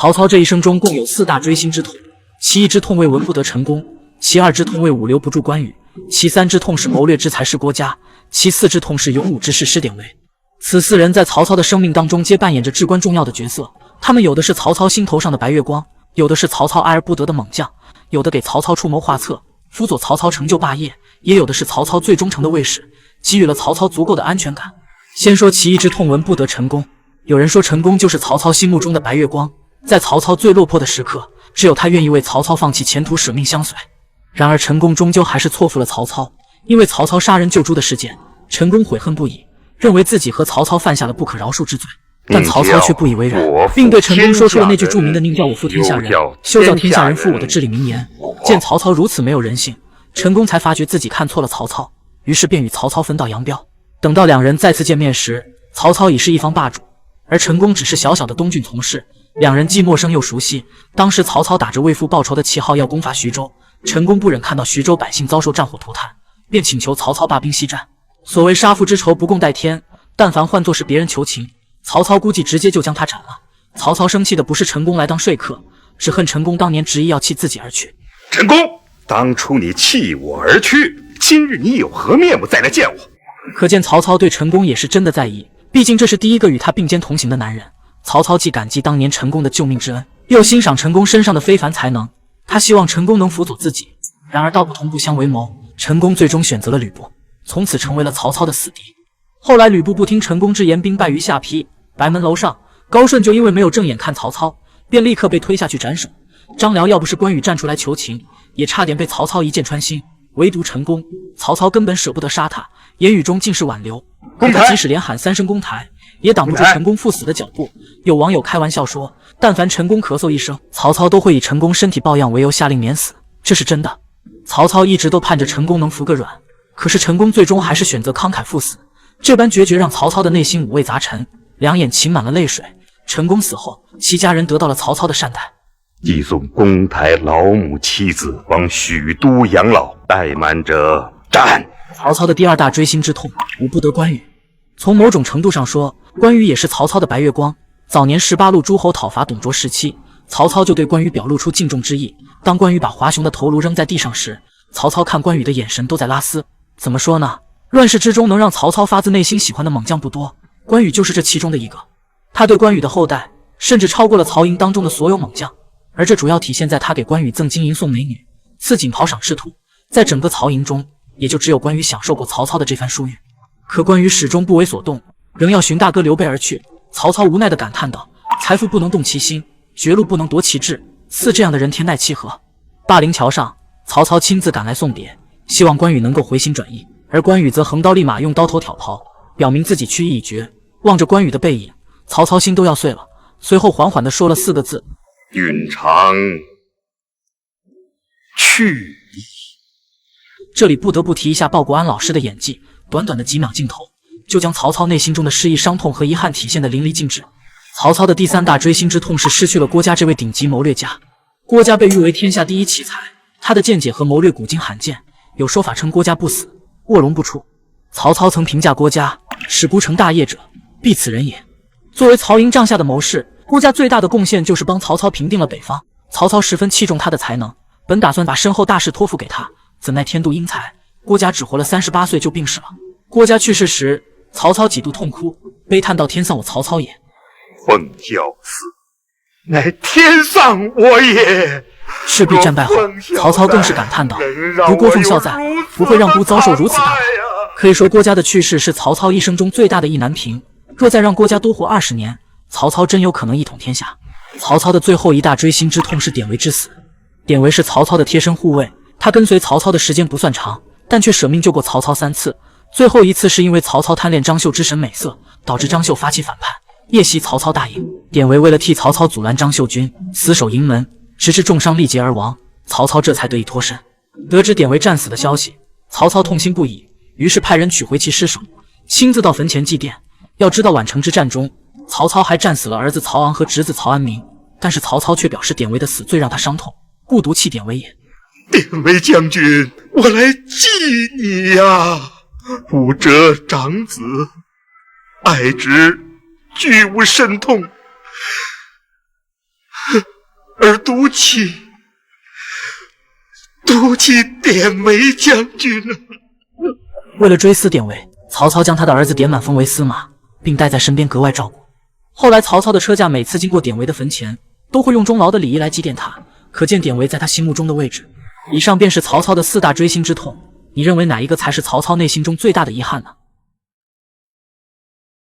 曹操这一生中共有4大锥心之痛，其一之痛为文不得成功，其二之痛为武留不住关羽，其三之痛是谋略之才是郭嘉，其四之痛是勇武之士施典韦。此4人在曹操的生命当中皆扮演着至关重要的角色，他们有的是曹操心头上的白月光，有的是曹操爱而不得的猛将，有的给曹操出谋划策，辅佐曹操成就霸业，也有的是曹操最忠诚的卫士，给予了曹操足够的安全感。先说其一之痛文不得成功，有人说成功就是曹操心目中的白月光，在曹操最落魄的时刻，只有他愿意为曹操放弃前途，舍命相随。然而成功终究还是错付了曹操，因为曹操杀人救猪的事件，成功悔恨不已，认为自己和曹操犯下了不可饶恕之罪。但曹操却不以为然，并对成功说出了那句著名的宁叫我负天下人，休叫天下人负我的至理名言。见曹操如此没有人性，成功才发觉自己看错了曹操，于是便与曹操分道扬镳。等到两人再次见面时，曹操已是一方霸主，而成功只是小小的东郡从事，两人既陌生又熟悉。当时曹操打着为父报仇的旗号要攻伐徐州，成功不忍看到徐州百姓遭受战火涂炭，便请求曹操罢兵息战。所谓杀父之仇不共戴天，但凡换作是别人求情，曹操估计直接就将他斩了。曹操生气的不是成功来当说客，只恨成功当年执意要弃自己而去。成功，当初你弃我而去，今日你有何面目再来见我？可见曹操对成功也是真的在意，毕竟这是第一个与他并肩同行的男人。曹操既感激当年成功的救命之恩，又欣赏成功身上的非凡才能，他希望成功能辅佐自己。然而道不同不相为谋，成功最终选择了吕布，从此成为了曹操的死敌。后来吕布不听成功之言，兵败于下邳。白门楼上，高顺就因为没有正眼看曹操，便立刻被推下去斩首。张辽要不是关羽站出来求情，也差点被曹操一箭穿心。唯独成功，曹操根本舍不得杀他，言语中尽是挽留。可他即使连喊3声公台，也挡不住成功赴死的脚步。有网友开玩笑说，但凡成功咳嗽一声，曹操都会以成功身体抱恙为由下令免死，这是真的。曹操一直都盼着成功能服个软，可是成功最终还是选择慷慨赴死，这般决绝让曹操的内心五味杂陈，两眼噙满了泪水。成功死后，其家人得到了曹操的善待，寄送公台老母妻子往许都养老，怠慢者斩。曹操的第2大锥心之痛，武不得关羽。从某种程度上说，关羽也是曹操的白月光。早年18路诸侯讨伐董卓时期，曹操就对关羽表露出敬重之意。当关羽把华雄的头颅扔在地上时，曹操看关羽的眼神都在拉丝。怎么说呢？乱世之中能让曹操发自内心喜欢的猛将不多，关羽就是这其中的一个。他对关羽的后代甚至超过了曹营当中的所有猛将，而这主要体现在他给关羽赠金银送美女，赐锦袍赏仕途。在整个曹营中，也就只有关羽享受过曹操的这番殊遇。可关羽始终不为所动，仍要寻大哥刘备而去。曹操无奈地感叹道：财富不能动其心，绝路不能夺其志，似这样的人天奈其何？灞陵桥上，曹操亲自赶来送别，希望关羽能够回心转意，而关羽则横刀立马用刀头挑袍，表明自己去意已决。望着关羽的背影，曹操心都要碎了，随后缓缓地说了4个字：运长去。这里不得不提一下鲍国安老师的演技，短短的几秒镜头，就将曹操内心中的失意、伤痛和遗憾体现得淋漓尽致。曹操的第3大锥心之痛是失去了郭嘉这位顶级谋略家。郭嘉被誉为天下第一奇才，他的见解和谋略古今罕见，有说法称郭嘉不死，卧龙不出。曹操曾评价郭嘉：使孤成大业者，必此人也。作为曹营帐下的谋士，郭嘉最大的贡献就是帮曹操平定了北方。曹操十分器重他的才能，本打算把身后大事托付给他，怎奈天妒英才，郭嘉只活了38岁就病逝了。郭嘉去世时，曹操几度痛哭，悲叹道：天丧我曹操也。奉教死，乃天丧我也。赤壁战败后，曹操更是感叹道：如郭奉孝在，不会让孤遭受如此大败。可以说郭嘉的去世是曹操一生中最大的意难平，若再让郭嘉多活20年，曹操真有可能一统天下。曹操的最后1大锥心之痛是典韦之死。典韦是曹操的贴身护卫，他跟随曹操的时间不算长，但却舍命救过曹操3次。最后一次是因为曹操贪恋张绣之神美色，导致张绣发起反叛，夜袭曹操大营。典韦为了替曹操阻拦张绣军，死守营门，直至重伤力竭而亡，曹操这才得以脱身。得知典韦战死的消息，曹操痛心不已，于是派人取回其尸首，亲自到坟前祭奠。要知道宛城之战中，曹操还战死了儿子曹昂和侄子曹安民，但是曹操却表示典韦的死最让他伤痛，故独弃典韦也。典韦将军，我来祭你呀！吾者长子，爱之俱无甚痛。而毒弃典韦将军了。为了追思典韦，曹操将他的儿子典满封为司马，并带在身边格外照顾。后来曹操的车驾每次经过典韦的坟前，都会用钟牢的礼仪来祭奠他，可见典韦在他心目中的位置。以上便是曹操的4大锥心之痛，你认为哪一个才是曹操内心中最大的遗憾呢？